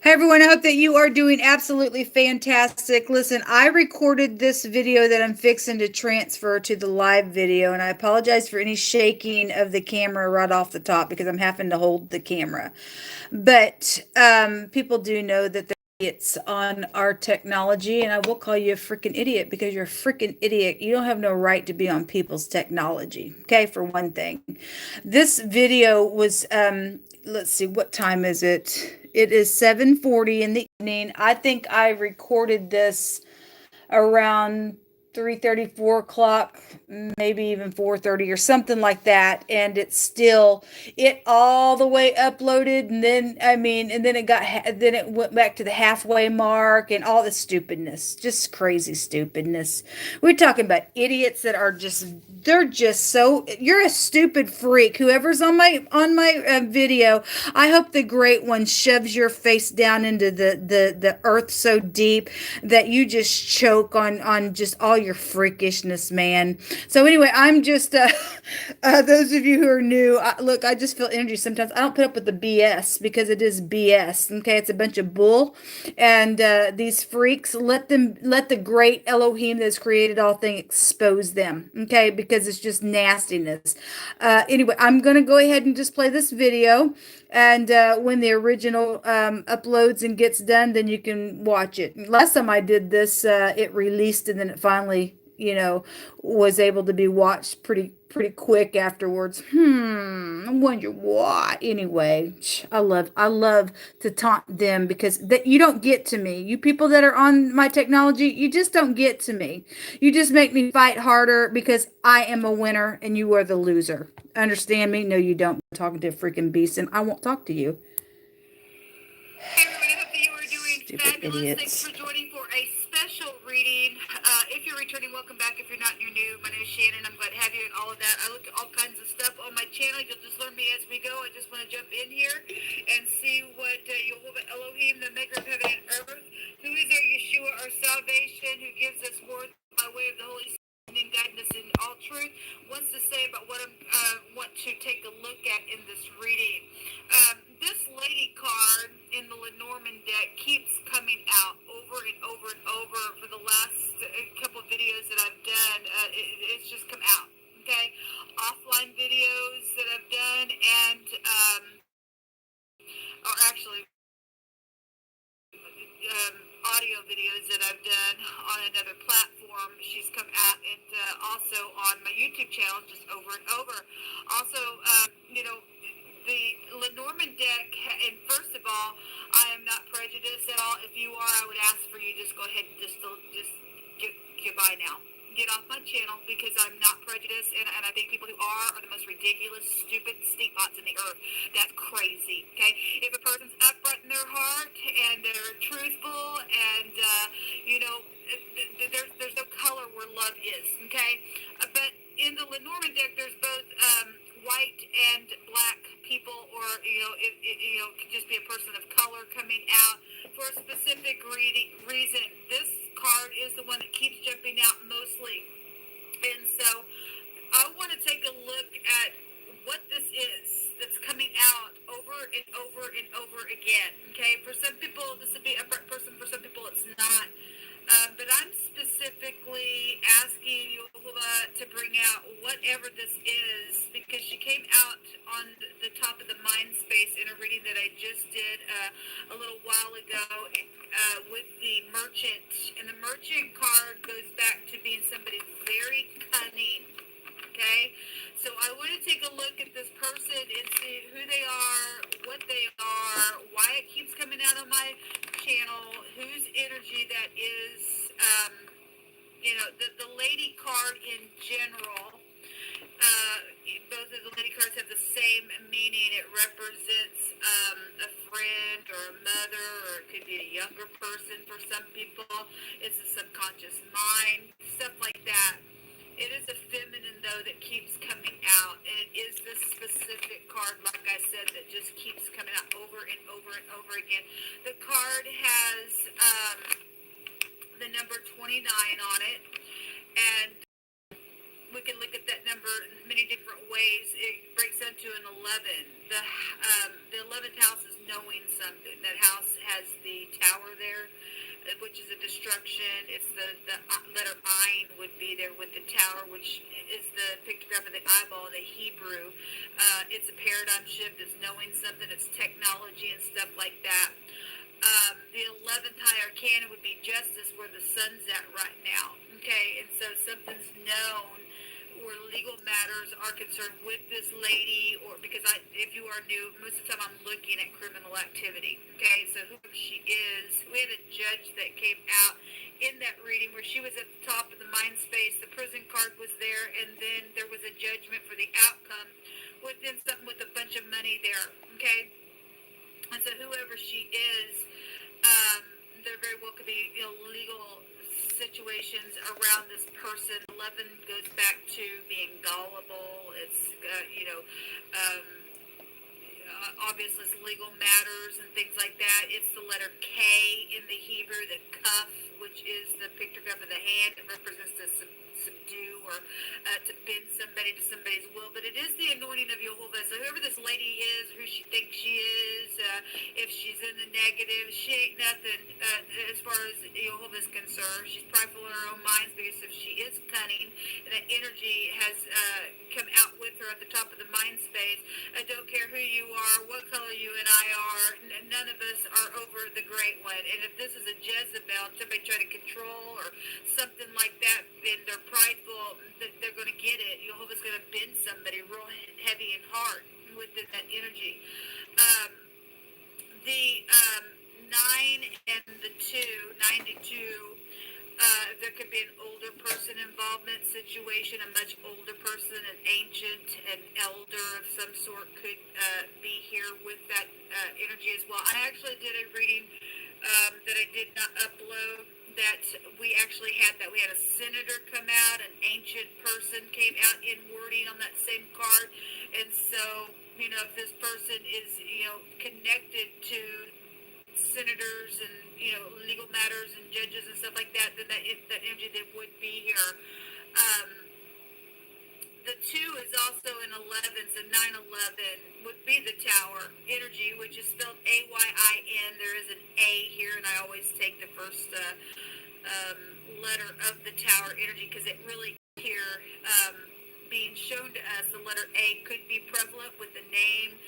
everyone, I hope that you are doing absolutely fantastic. Listen, I recorded this video that I'm fixing to transfer to the live video, and I apologize for any shaking of the camera right off the top because I'm having to hold the camera. But people do know that idiots on our technology, and I will call you a freaking idiot because you're a freaking idiot. You don't have no right to be on people's technology. Okay, for one thing. This video was let's see, what time is it? It is 7:40 in the evening. I think I recorded this around 3:30, 4 o'clock, maybe even 4:30 or something like that, and it's still it all the way uploaded, and then and then then it went back to the halfway mark and all this stupidness, just crazy stupidness. We're talking about idiots that are just they're just so you're a stupid freak. Whoever's on my video, I hope the great one shoves your face down into the earth so deep that you just choke on just all your freakishness, man. So anyway, I'm just those of you who are new, look, I just feel energy sometimes. I don't put up with the BS because it is BS. Okay, it's a bunch of bull, and these freaks, let the great Elohim that's created all things expose them. Okay, because it's just nastiness. Anyway, I'm gonna go ahead and just play this video, and when the original uploads and gets done, then you can watch it. Last time I did this, it released and then it finally, was able to be watched pretty quick afterwards. I wonder why. Anyway, I love to taunt them because that you don't get to me. You people that are on my technology, you just don't get to me. You just make me fight harder because I am a winner and you are the loser. Understand me? No, you don't. I'm talking to a freaking beast and I won't talk to you. Hey everybody, I hope that you are doing Stupid fabulous. idiots. Thanks for joining for a special reading. If you're returning, welcome back. If you're not, you're new. My name is Shannon. I'm glad to have you and all of that. I look at all kinds of stuff on my channel. You'll just learn me as we go. I just want to jump in here and see what Jehovah Elohim, the maker of heaven and earth, who is our Yeshua, our salvation, who gives us words by way of the Holy Spirit and guidance in all truth, wants to say about what I want to take a look at in this reading. This lady card in the Lenormand deck keeps coming out over and over and over for the last couple of videos that I've done. It's just come out, okay? Offline videos that I've done and, or actually, audio videos that I've done on another platform. She's come out and also on my YouTube channel just over and over. Also, the Lenormand deck, and first of all, I am not prejudiced at all. If you are, I would ask for you just go ahead and just get by now. Get off my channel because I'm not prejudiced, and I think people who are the most ridiculous, stupid stinkpots in the earth. That's crazy, okay? If a person's upright in their heart and they're truthful and, there's no color where love is, okay? But in the Lenormand deck, there's both white and black people, or it could just be a person of color coming out for a specific reason. This card is the one that keeps jumping out mostly, and so I want to take a look at what this is that's coming out over and over and over again. Okay, for some people this would be a person, for some people it's not. But I'm specifically asking you to bring out whatever this is, because she came out on the top of the mind space in a reading that I just did a little while ago with the merchant. And the merchant card goes back to being somebody very cunning. Okay, so I want to take a look at this person and see who they are, what they are, why it keeps coming out on my channel, whose energy that is. The lady card in general, both of the lady cards have the same meaning. It represents a friend or a mother, or it could be a younger person for some people. It's a subconscious mind, stuff like that. It is a feminine, though, that keeps coming out, and it is this specific card, like I said, that just keeps coming out over and over and over again. The card has the number 29 on it, and we can look at that number in many different ways. It breaks down to an 11. The 11th house is knowing something. That house has the tower there, which is a destruction. It's the letter Ayin would be there with the tower, which is the pictograph of the eyeball in the Hebrew. It's a paradigm shift. It's knowing something. It's technology and stuff like that. The 11th high arcana would be justice, where the sun's at right now. Okay, and so something's known where legal matters are concerned with this lady, or because if you are new, most of the time I'm looking at criminal activity. Okay, so whoever she is, we had a judge that came out in that reading where she was at the top of the mind space, the prison card was there, and then there was a judgment for the outcome within something with a bunch of money there. Okay, and so whoever she is, there very well could be legal situations around this person. 11 goes back to being gullible. It's obviously it's legal matters and things like that. It's the letter K in the Hebrew, the cuff, which is the pictograph of the hand. It represents to subdue or to bend somebody to somebody's will. But it is the anointing of Jehovah. So whoever this lady is, who she thinks she is, if she's in the negative, she ain't nothing as far as Jehovah is concerned. She's prideful in her own minds, because if she is cunning, and that energy has come out with her at the top of the mind space. I don't care who you are, what color you and I are, none of us are over the great one. And if this is a Jezebel, somebody try to control or something like that, and they're prideful, they're going to get it. Jehovah's going to bend somebody real heavy and hard within that energy. The 9 and the 2, 92, there could be an older person involvement situation, a much older person, an ancient, an elder of some sort could be here with that energy as well. I actually did a reading that I did not upload, that we actually had that. We had a senator come out, an ancient person came out in wording on that same card. And so, if this person is, connected to senators and, legal matters and judges and stuff like that, then that energy that would be here. The 2 is also an 11, so 9/11 would be the tower energy, which is spelled AYIN. There is an A here, and I always take the first letter of the tower energy, because it really here being shown to us, the letter A could be prevalent with the name,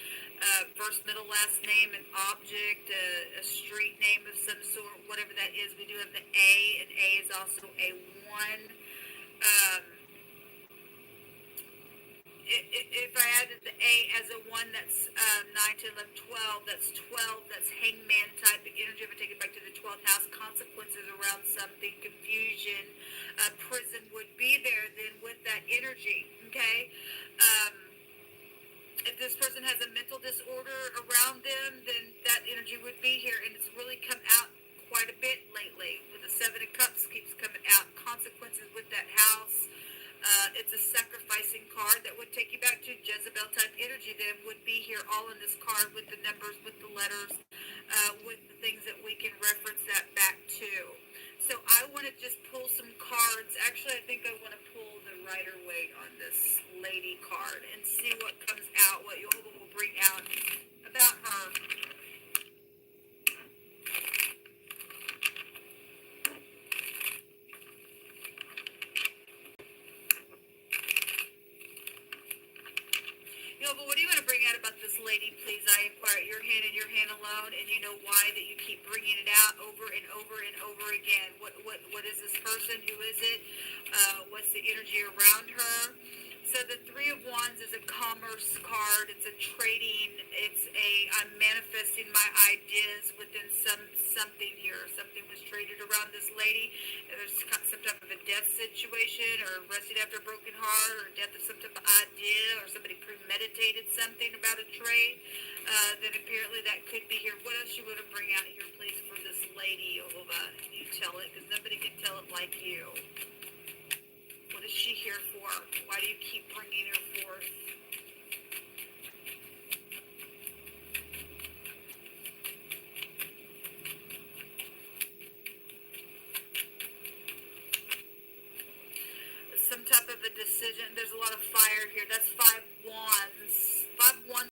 first, middle, last name, an object, a street name of some sort, whatever that is. We do have the A, and A is also a 1. If I added the A as a 1, that's 9, 10, 11, 12. That's 12. That's hangman type of energy. If I take it back to the 12th house, consequences around something, confusion, prison would be there then with that energy. Okay? If this person has a mental disorder around them, then that energy would be here. And it's really come out quite a bit lately. With the 7 of Cups keeps coming out. Consequences with that house. It's a sacrificing card that would take you back to Jezebel type energy that would be here all in this card, with the numbers, with the letters, with the things that we can reference that back to. So I want to just pull some cards. Actually, I think I want to pull the Rider-Waite on this lady card and see what comes out, what Jehovah will bring out about her. But what do you want to bring out about this lady, please? I inquire at your hand and your hand alone, and you know why that you keep bringing it out over and over and over again. What is this person? Who is it? What's the energy around her? So the 3 of Wands is a commerce card. It's a trading. I'm manifesting my ideas within something here. Something was traded around this lady. There's some type of a death situation, or resting after a broken heart, or death of some type of idea, or somebody premeditated something about a trade. Then apparently that could be here. What else you want to bring out here, please, for this lady, Jehovah? You tell it, because nobody can tell it like you. What is she here for? Why do you keep bringing her forth? Some type of a decision. There's a lot of fire here. That's 5 Wands. 5 Wands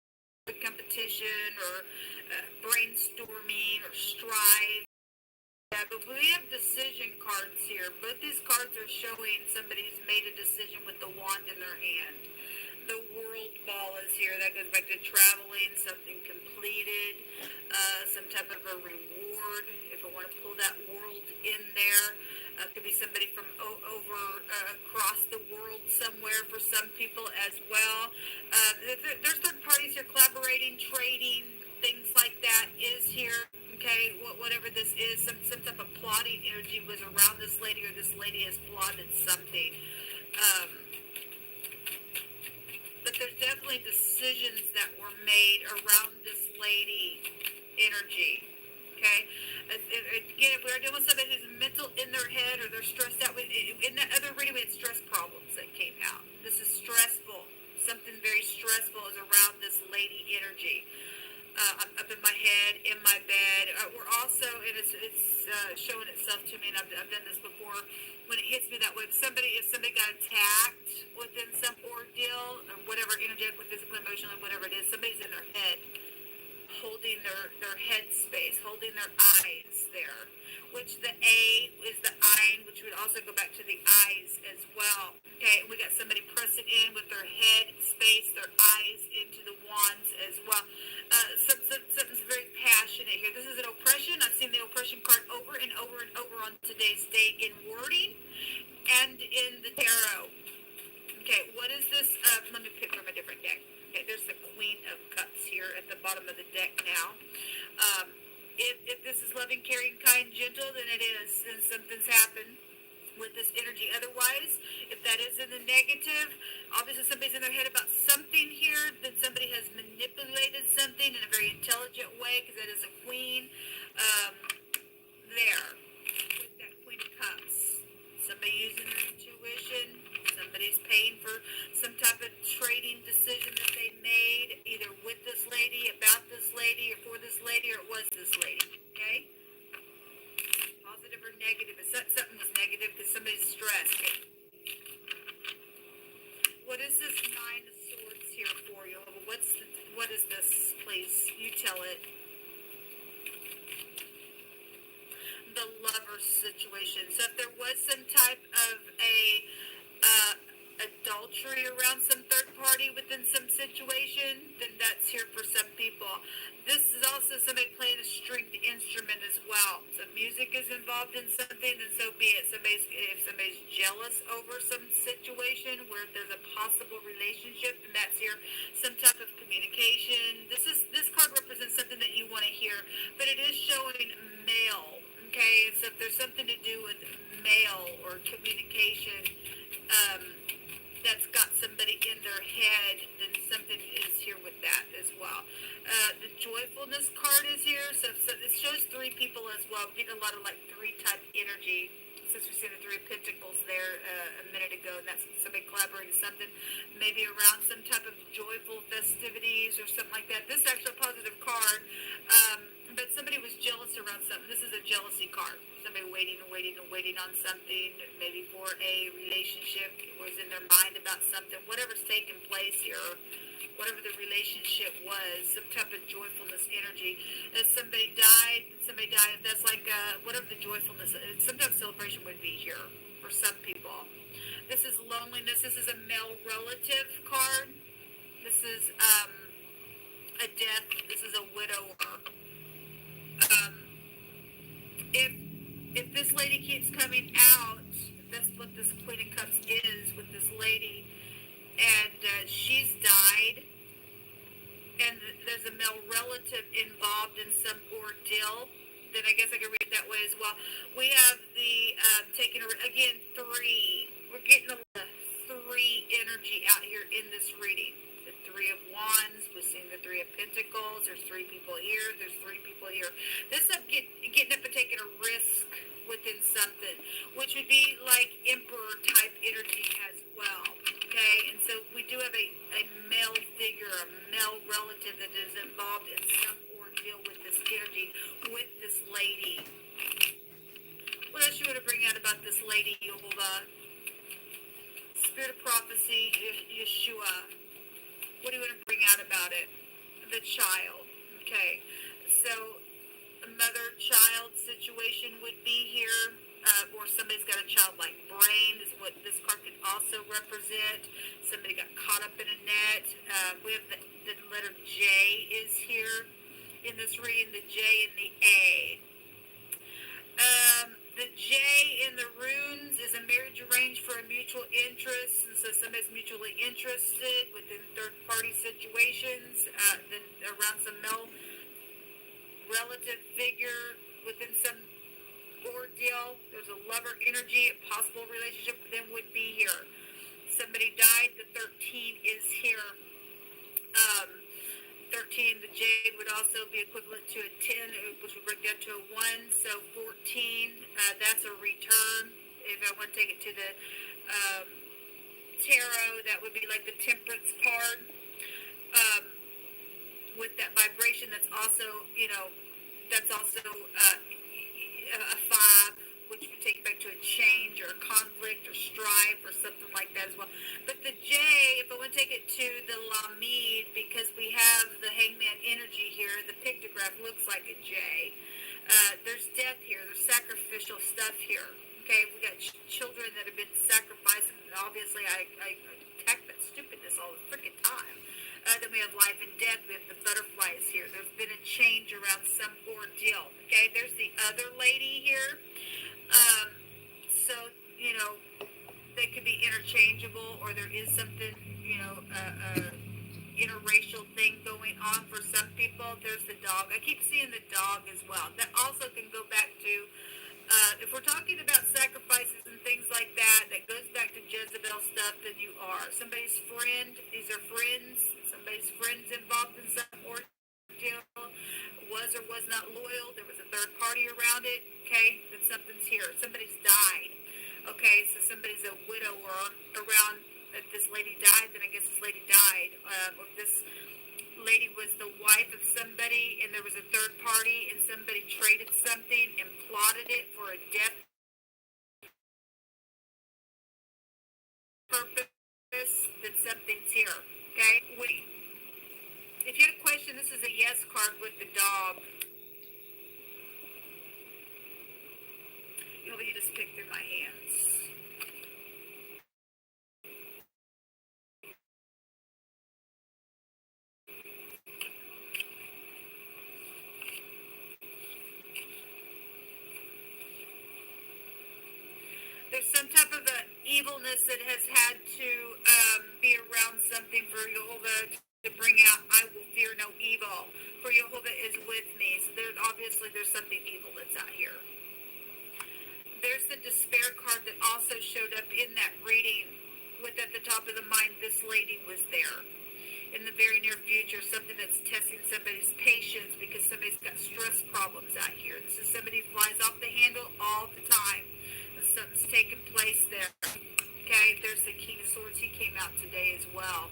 competition or brainstorming or strive. Yeah, but we have decision cards here. Both these cards are showing somebody's made a decision with the wand in their hand. The world ball is here. That goes back to traveling, something completed, some type of a reward. If I want to pull that world in there, could be somebody from across the world somewhere for some people as well. There's third parties here collaborating, trading, things like that is here. Okay, whatever this is, some type of plotting energy was around this lady, or this lady has plotted something. But there's definitely decisions that were made around this lady energy. Okay, again, if we're dealing with somebody who's mental in their head, or they're stressed out, in that other reading we had stress problems that came out. This is stressful. Something very stressful is around this lady energy. I'm up in my head, in my bed. We're also, and it's showing itself to me, and I've done this before, when it hits me that way. If somebody got attacked within some ordeal, or whatever, energetic, physically, emotionally, whatever it is, somebody's in their head, holding their head space, holding their eyes there, which the A is the Ein, which would also go back to the eyes as well. Okay, we got somebody pressing in with their head space, their eyes into the wands as well. Something's very passionate here. This is an oppression. I've seen the oppression card over and over and over on today's date in wording and in the tarot. Okay, what is this? Let me pick from a different deck. Okay, there's the Queen of Cups here at the bottom of the deck now. If this is loving, caring, kind, gentle, then it is. Then something's happened with this energy. Otherwise, if that is in the negative, obviously somebody's in their head about something here, then somebody has manipulated something in a very intelligent way, because that is a queen. There, with that Queen of Cups. Somebody using their intuition. Somebody's paying for some type of trading decision that they made, either with this lady, about this lady, or for this lady, or it was this lady. Okay? Positive or negative. Something was negative because somebody's stressed. Okay. What is this Nine of Swords here for you? What is this, please? You tell it. The lover situation. So if there was some type of adultery around some third party within some situation, then that's here for some people. This is also somebody playing a stringed instrument as well. So if music is involved in something, then so be it. If somebody's jealous over some situation where there's a possible relationship, then that's here. Some type of communication. This card represents something that you want to hear, but it is showing male. Okay, so if there's something to do with mail or communication, that's got somebody in their head, then something is here with that as well. The joyfulness card is here, so it shows three people as well. We're getting a lot of like three type energy, since we see the Three of Pentacles there a minute ago, and that's somebody collaborating something, maybe around some type of joyful festivities or something like that. This is actually a positive card, but somebody was jealous around something. This is a jealousy card. Somebody waiting on something, maybe for a relationship, was in their mind about something, whatever's taking place here, whatever the relationship was, some type of joyfulness energy. As somebody died, that's like whatever the joyfulness, sometimes celebration would be here for some people. This is loneliness. This is a male relative card. This is a death. This is a widower. If this lady keeps coming out, that's what this Queen of Cups is with this lady, and she's died, and there's a male relative involved in some ordeal, then I guess I could read it that way as well. We have the taking again 3. We're getting a three energy out here in this reading. The Three of Wands, we've seen the Three of Pentacles, there's 3 people here, there's 3 people here. This is getting up and taking a risk within something, which would be like Emperor type energy as well, okay? And so we do have a male figure, a male relative that is involved in some ordeal with this energy, with this lady. What else you want to bring out about this lady, Yehovah? Spirit of Prophecy, Yeshua. What do you want to bring out about it? The child. Okay. So a mother-child situation would be here, or somebody's got a childlike brain is what this card could also represent. Somebody got caught up in a net. We have the letter J is here in this reading, the J and the A. The J in the runes is a marriage arranged for a mutual interest, and so somebody's mutually interested within third-party situations, then around some male relative figure within some ordeal. There's a lover energy, a possible relationship with them would be here. Somebody died, the 13 is here. 13, the J would also be equivalent to a 10, which would break down to a 1. So 14, that's a return. If I want to take it to the tarot, that would be like the temperance card. With that vibration, that's also, that's also a 5, which would take back to a change or a conflict or strife or something like that as well. But the J, if I want to take it to the Lamid, because we have the hangman energy here, the pictograph looks like a J. There's death here. There's sacrificial stuff here. Okay, we got children that have been sacrificed, and obviously I attack that stupidness all the freaking time. Then we have life and death. We have the butterflies here. There's been a change around some ordeal. Okay, there's the other lady here. So, they could be interchangeable, or there is something, interracial thing going on for some people. There's the dog. I keep seeing the dog as well. That also can go back to, if we're talking about sacrifices and things like that, that goes back to Jezebel stuff, then you are. Somebody's friend, these are friends, somebody's friends involved in some ordeal, was or was not loyal, there was a third party around it, okay, then something's here. Somebody's died, okay, so somebody's a widower around, if this lady died, then I guess this lady died, or this lady was the wife of somebody, and there was a third party, and somebody traded something and plotted it for a death purpose, then something's here, okay? Wait. If you had a question, this is a yes card with the dog. Let me just pick through my hands. There's some type of a evilness that has had to be around something for Jehovah to bring out, I will fear no evil, for Jehovah is with me. So there's something evil that's out here. There's the despair card that also showed up in that reading with at the top of the mind, this lady was there. In the very near future, something that's testing somebody's patience because somebody's got stress problems out here. This is somebody who flies off the handle all the time. And something's taking place there. Okay, there's the King of Swords. He came out today as well.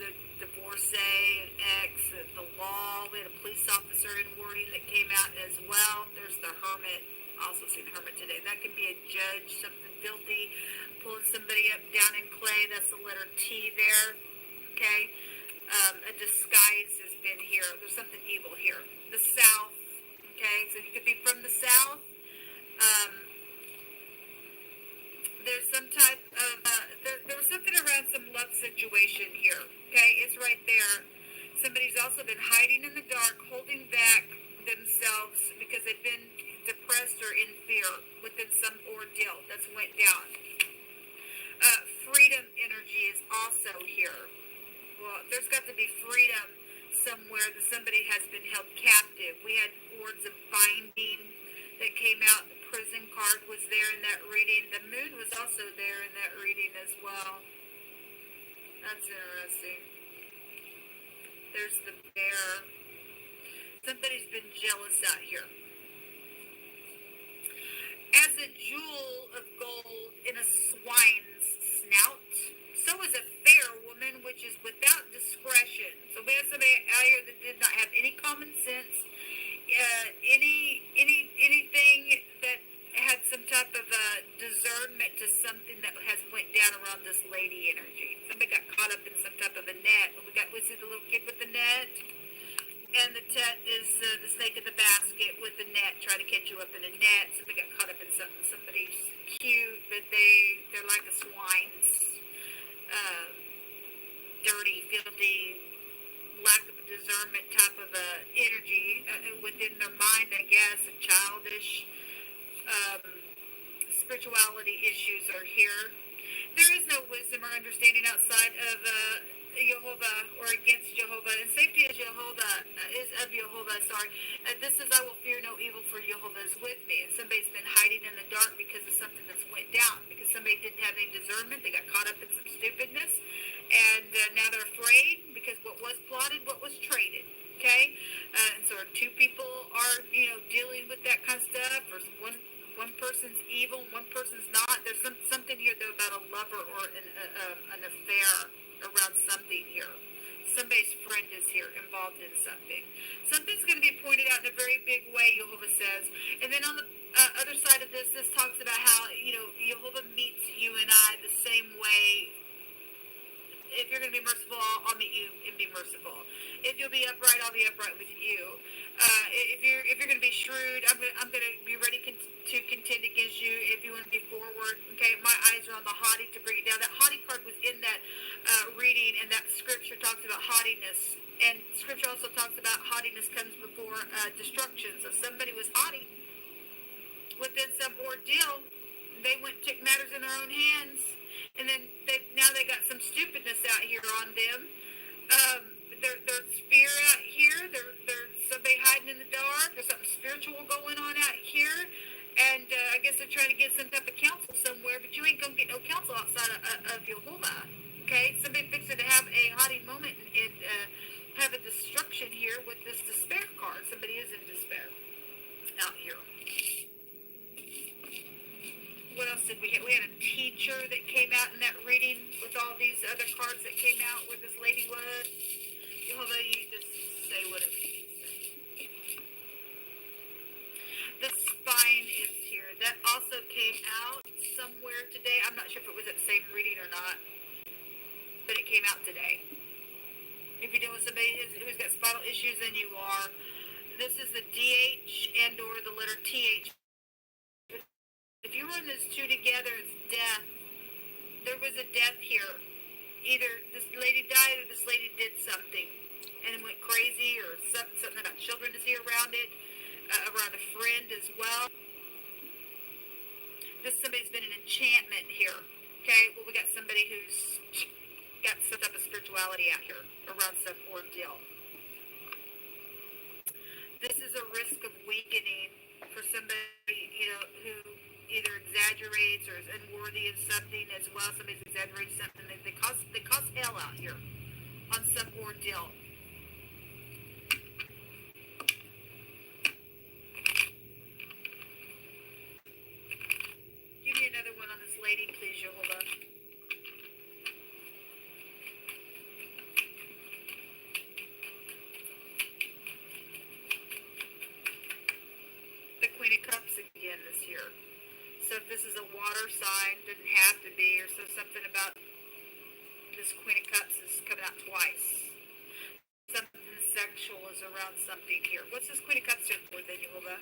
The divorcee, an ex, the law. We had a police officer in wording that came out as well. There's the Hermit. Also seen the Hermit today. That can be a judge, something filthy, pulling somebody up down in clay. That's the letter T there. Okay. A disguise has been here. There's something evil here. The South. Okay. So you could be from the South. There's some type of, there was something around some love situation here, okay? It's right there. Somebody's also been hiding in the dark, holding back themselves because they've been depressed or in fear within some ordeal that's went down. Freedom energy is also here. Well, there's got to be freedom somewhere that somebody has been held captive. We had words of binding that came out. The prison card was there in that reading. The moon was also there in that reading as well. That's interesting. There's the bear. Somebody's been jealous out here. As a jewel of gold in a swine's snout, so is a fair woman which is without discretion. So we have somebody out here that did not have any common sense, anything that had some type of discernment to something that has went down around this lady energy. Somebody got caught up in some type of a net. We see the little kid with the net, and the net is the snake in the basket with the net, trying to catch you up in a net. Somebody got caught up in something. Somebody's cute, but they're like a swine's dirty, filthy, lack of discernment type of energy within their mind, I guess. A childish spirituality issues are here. There is no wisdom or understanding outside of Jehovah or against Jehovah, and safety is Jehovah is of Jehovah. Sorry, this is I will fear no evil, for Jehovah is with me. And somebody's been hiding in the dark because of something that's went down, because somebody didn't have any discernment. They got caught up in some stupidness, and now they're afraid because what was plotted, what was traded. Okay, and so two people are dealing with that kind of stuff, or one person's evil, one person's not. There's something here though about a lover or an affair around something here. Somebody's friend is here involved in something. Something's going to be pointed out in a very big way, Jehovah says. And then on the other side of this talks about how Jehovah meets you and I the same way. If you're going to be merciful, I'll meet you and be merciful. If you'll be upright, I'll be upright with you. If you're going to be shrewd, I'm going to be ready to contend against you. If you want to be forward, okay, my eyes are on the haughty to bring it down. That haughty card was in that reading, and that scripture talks about haughtiness. And scripture also talks about haughtiness comes before destruction. So somebody was haughty within some ordeal. They went and took matters in their own hands. And then now they got some stupidness out here on them. There's fear out here. There's somebody hiding in the dark. There's something spiritual going on out here. And I guess they're trying to get some type of counsel somewhere, but you ain't going to get no counsel outside of Jehovah. Okay? Somebody fixing to have a haughty moment and have a destruction here with this despair card. Somebody is in despair out here. What else did we get? We had a teacher that came out in that reading with all these other cards that came out where this lady was. Jehovah, you just say whatever you say. The spine is here. That also came out somewhere today. I'm not sure if it was at the same reading or not, but it came out today. If you're dealing with somebody who's got spinal issues, then you are. This is the DH and or the letter TH. If you run these two together, it's death. There was a death here. Either this lady died or this lady did something and went crazy, or something about children is here around it, around a friend as well. Somebody's been an enchantment here. Okay, well, we got somebody who's got some type of spirituality out here around some ordeal. This is a risk of weakening for somebody, who either exaggerates or is unworthy of something as well. Somebody's exaggerating something. They cause hell out here on some ordeal. Give me another one on this lady, please, Jehovah. The Queen of Cups again this year. So if this is a water sign, didn't have to be, or so something about this Queen of Cups is coming out twice. Something sexual is around something here. What's this Queen of Cups here for then, Jehovah?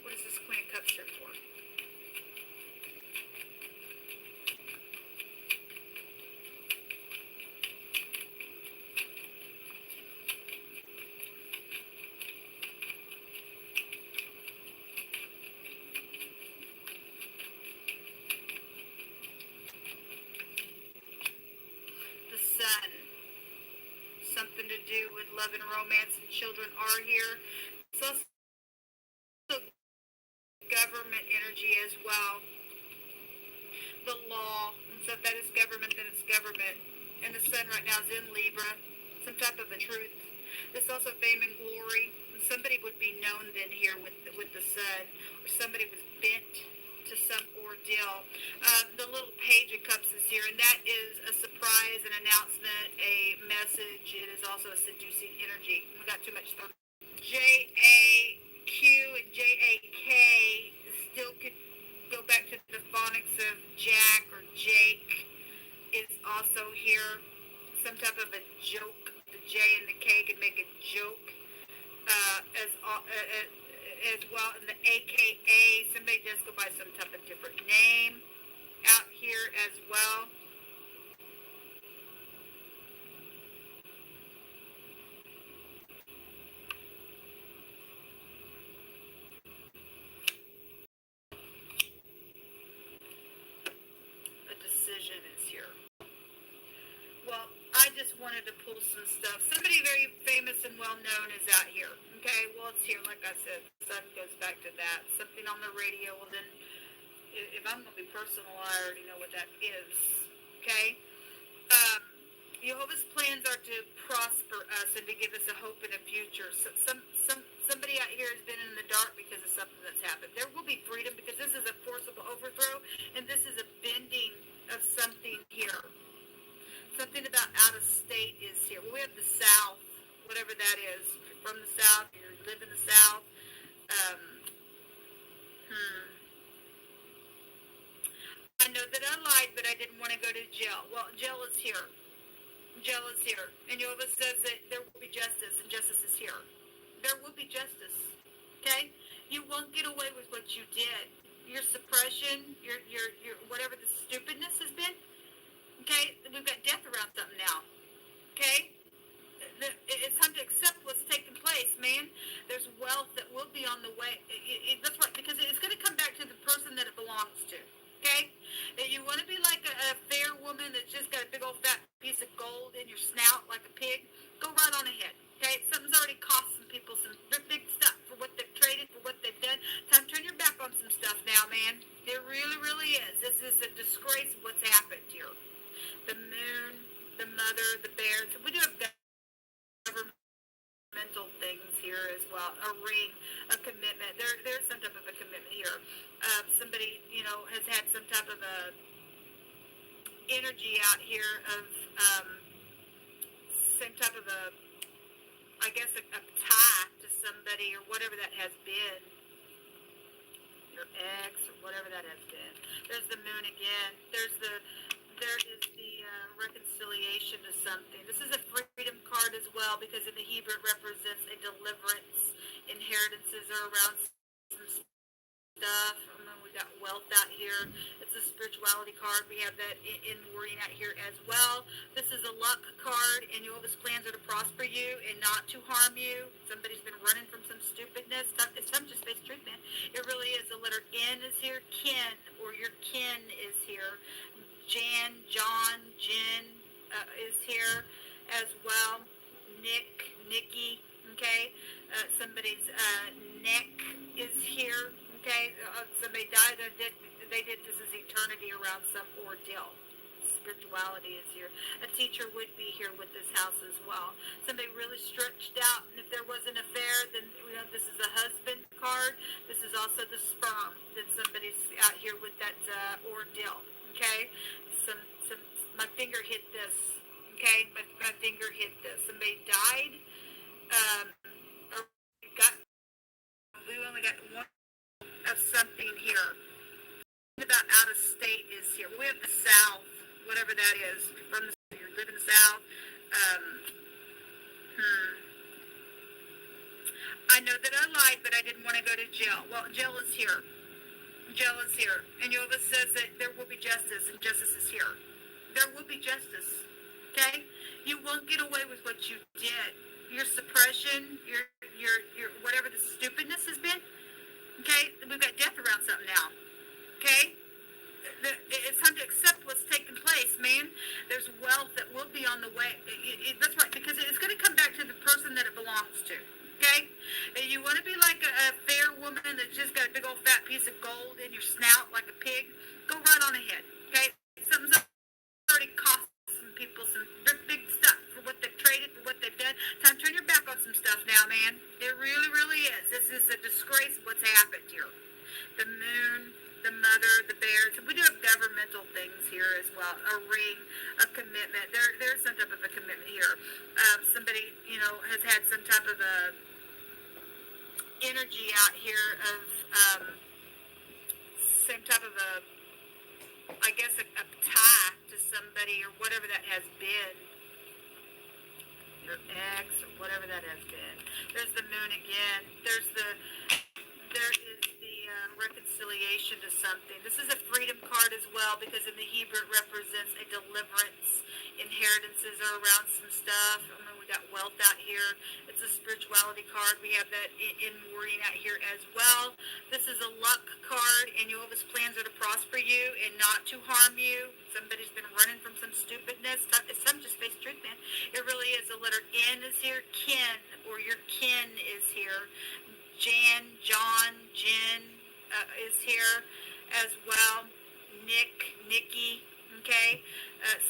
What is this Queen of Cups here for? Something to do with love and romance, and children are here. It's also government energy as well. The law, and so if that is government, then it's government. And the sun right now is in Libra, some type of a truth. This also fame and glory. And somebody would be known then here with the sun, or somebody was bent to some ordeal. The little Page of Cups is here, and that is a surprise, an announcement, a message. It is also a seducing energy. We got too much stuff. J-A-Q and J-A-K still could go back to the phonics of Jack or Jake is also here. Some type of a joke. The J and the K could make a joke as well. And the AKA, somebody does go by some type of different name out here as well. A decision is here. Well, I just wanted to pull some stuff. Somebody very famous and well-known is out here. Okay, well, it's here. Like I said, the sun goes back to that. Something on the radio. Well, then, if I'm going to be personal, I already know what that is. Okay? Jehovah's plans are to prosper us and to give us a hope and a future. So somebody out here has been in the dark because of something that's happened. There will be freedom because this is a forcible overthrow, and this is a bending of something here. Something about out of state is here. Well, we have the South, whatever that is. You're from the South, you live in the South. I know that I lied, but I didn't want to go to jail. Well, jail is here. Jail is here. And Jehovah says that there will be justice, and justice is here. There will be justice. Okay? You won't get away with what you did. Your suppression, your whatever the stupidness has been. Okay? We've got death around something now. Okay? It's time to accept what's taking place, man. There's wealth that will be on the way. That's right, because it's going to come back to the person that it belongs to. Okay? If you want to be like a fair woman that's just got a big old fat piece of gold in your snout like a pig, go right on ahead. Okay? Something's already cost some people some big stuff for what they've traded, for what they've done. Time to turn your back on some stuff now, man. It really, really is. This is a disgrace of what's happened here. The moon, the mother, the bear. So we do have governmental things here as well. A ring, a commitment. There's some type of a commitment here. Somebody, has had some type of a energy out here of same type of a, I guess, a tie to somebody or whatever that has been. Your ex or whatever that has been. There's the moon again. There is the reconciliation to something. This is a freedom card as well because in the Hebrew it represents a deliverance. Inheritances are around some stuff. We got wealth out here. It's a spirituality card. We have that in wording out here as well. This is a luck card, and Jehovah's plans are to prosper you and not to harm you. Somebody's been running from some stupidness. It's time to face truth, man. It really is. The letter N is here. Kin, or your kin is here. Jan, John, Jen is here as well. Nick, Nikki, okay? Somebody's neck is here, okay? Somebody died, they did this as eternity around some ordeal. Spirituality is here. A teacher would be here with this house as well. Somebody really stretched out, and if there was an affair, then this is a husband card. This is also the sperm that somebody's out here with that ordeal. Okay, my finger hit this. Okay, my finger hit this. Somebody died. We only got one of something here. About out of state is here. We have the South, whatever that is. From you live in the South. I know that I lied, but I didn't want to go to jail. Well, jail is here. Jail is here. And Jehovah says that there will be justice, and justice is here. There will be justice. Okay? You won't get away with what you did. Your suppression, your whatever the stupidness has been. Okay? We've got death around something now. Okay? It's time to accept what's taking place, man. There's wealth that will be on the way. That's right, because it's going to come back to the person that it belongs to. Okay? You want to be like a fair woman that's just got a big old fat piece of gold in your snout like a pig, go right on ahead. Okay? Something's already cost some people some big stuff for what they've traded, for what they've done. Time to turn your back on some stuff now, man. It really, really is. This is a disgrace of what's happened here. The moon, the mother, the bear. So we do have governmental things here as well. A ring, a commitment. There's some type of a commitment here. Somebody, has had some type of a energy out here of same type of a I guess, a tie to somebody or whatever that has been. Your ex or whatever that has been. There's the moon again. There is the reconciliation to something. This is a freedom card as well, because in the Hebrew it represents a deliverance. Inheritances are around some stuff. I mean, we got wealth out here. It's a spirituality card. We have that in wording out here as well. This is a luck card, and Jehovah's plans are to prosper you and not to harm you. Somebody's been running from some stupidness. Some just face truth, man. It really is. The letter N is here. Kin, or your kin, is here. Jan, John, Jen is here as well. Nick, Nikki, okay.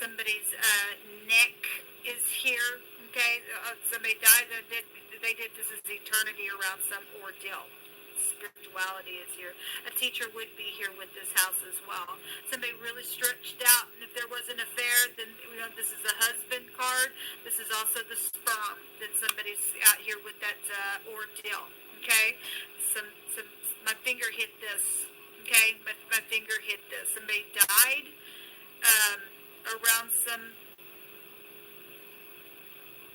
Somebody's neck is here, okay. Somebody died. They did this as eternity around some ordeal. Spirituality is here. A teacher would be here with this house as well. Somebody really stretched out, and if there was an affair, then this is a husband card. This is also the sperm. Then somebody's out here with that ordeal. Okay, my finger hit this. Okay, my finger hit this. Somebody died around some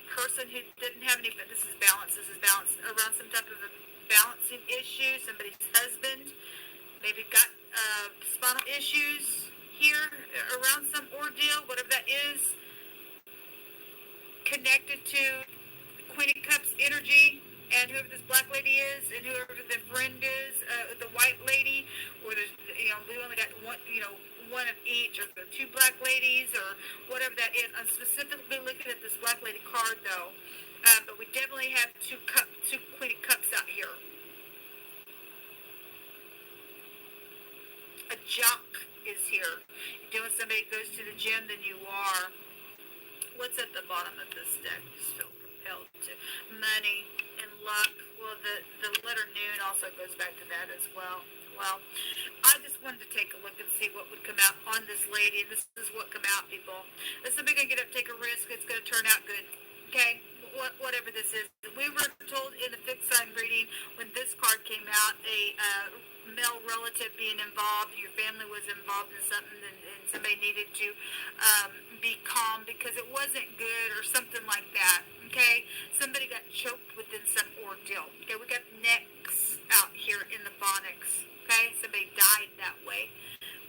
person who didn't have any. This is balance. Around some type of a balancing issue. Somebody's husband maybe got spinal issues here around some ordeal, whatever that is, connected to Queen of Cups energy. And whoever this black lady is, and whoever the friend is, the white lady, or there's, we only got one, one of each, or the two black ladies, or whatever that is. I'm specifically looking at this black lady card, though. But we definitely have two Queen of Cups out here. A jock is here. When somebody goes to the gym, then you are. What's at the bottom of this deck? Just feel propelled to money and luck. Well, the letter noon also goes back to that as well. Well, I just wanted to take a look and see what would come out on this lady, and this is what come out, people. Is somebody going to get up, take a risk? It's going to turn out good. Okay? Whatever this is. We were told in the fixed sign reading, when this card came out, a male relative being involved, your family was involved in something, and somebody needed to be calm because it wasn't good or something like that. Okay, somebody got choked within some ordeal. Okay, we got necks out here in the phonics. Okay, somebody died that way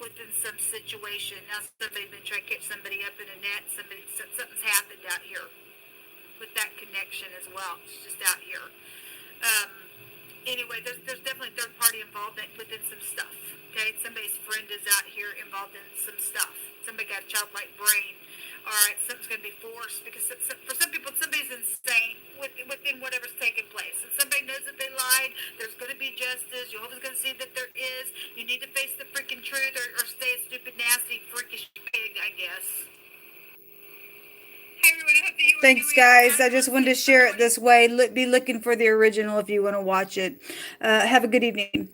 within some situation. Now somebody's been trying to catch somebody up in a net. Something's happened out here with that connection as well. It's just out here. Anyway, there's definitely third party involvement within some stuff. Okay, somebody's friend is out here involved in some stuff. Somebody got a childlike brain. All right, something's going to be forced, because for some people, somebody's insane within whatever's taking place. And somebody knows that they lied. There's going to be justice. Jehovah's going to see that there is. You need to face the freaking truth, or stay a stupid, nasty, freakish pig, I guess. Hey, everyone, I hope that you were Thanks, guys. I just wanted to share it this way. Be looking for the original if you want to watch it. Have a good evening.